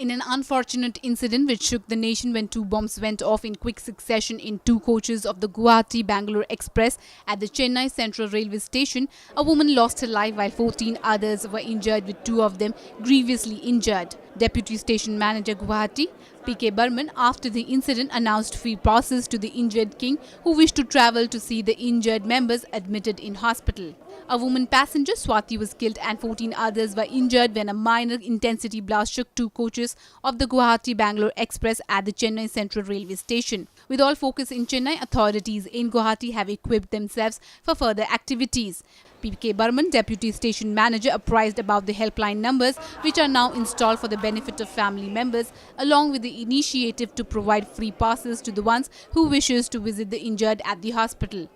In an unfortunate incident which shook the nation when two bombs went off in quick succession in two coaches of the Guwahati-Bangalore Express at the Chennai Central Railway Station, a woman lost her life while 14 others were injured, with two of them grievously injured. Deputy Station Manager Guwahati, P.K. Burman, after the incident announced free passes to the injured king who wished to travel to see the injured members admitted in hospital. A woman passenger, Swati, was killed and 14 others were injured when a minor intensity blast shook two coaches of the Guwahati-Bangalore Express at the Chennai Central Railway Station. With all focus in Chennai, authorities in Guwahati have equipped themselves for further activities. P.K. Burman, Deputy Station Manager, apprised about the helpline numbers which are now installed for the benefit of family members, along with the initiative to provide free passes to the ones who wishes to visit the injured at the hospital.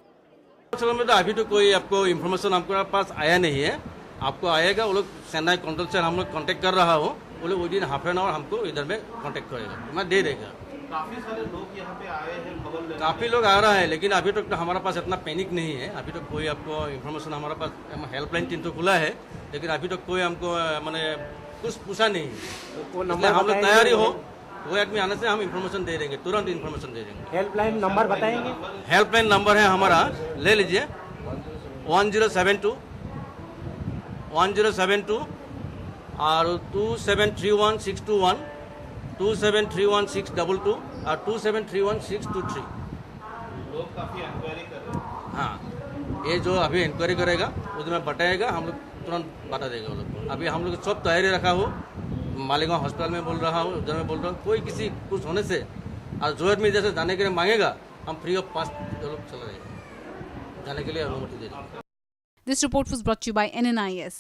में तो अभी तो कोई आपको information आपके पास आया नहीं है। आपको आएगा, वो लोग चेन्नई कंट्रोल से हम लोग कांटेक्ट कर रहा हो, वो लोग विदिन हाफ एन आवर हमको इधर में कांटेक्ट करेगा, मैं दे देगा। काफी सारे लोग यहाँ पे आए हैं खबर लेने। काफी लोग आ रहा है, लेकिन अभी तक तो हमारा पास इतना पैनिक नहीं है। अभी तक कोई आपको इन्फॉर्मेशन, हमारा पास हेल्पलाइन 3 तो खुला है, लेकिन अभी तक कोई हमको मैंने कुछ पूछा नहीं। हम लोग तैयारी हो, वो आदमी आने से हम इन्फॉर्मेशन दे देंगे, तुरंत इन्फॉर्मेशन दे देंगे। हेल्पलाइन नंबर बताएंगे? हेल्पलाइन नंबर है हमारा, ले लीजिए, 1072 और 2731 2731 और 2731 लोग काफी इंक्वायरी कर रहे हैं। हाँ, ये जो अभी इंक्वायरी करेगा उसमें बताएगा, हम लोग तुरंत बता देगा वो लोग को। अभी हम लोग सब तैयारी रखा हो, मालेगांव हॉस्पिटल में बोल रहा हूँ, उधर में बोल रहा हूँ, कोई किसी कुछ होने से और जरूरत में जैसे जाने के लिए मांगेगा, हम फ्री ऑफ पास लोग चले जाएंगे, जाने के लिए अनुमति दे देंगे। This report was brought to you by NNIS.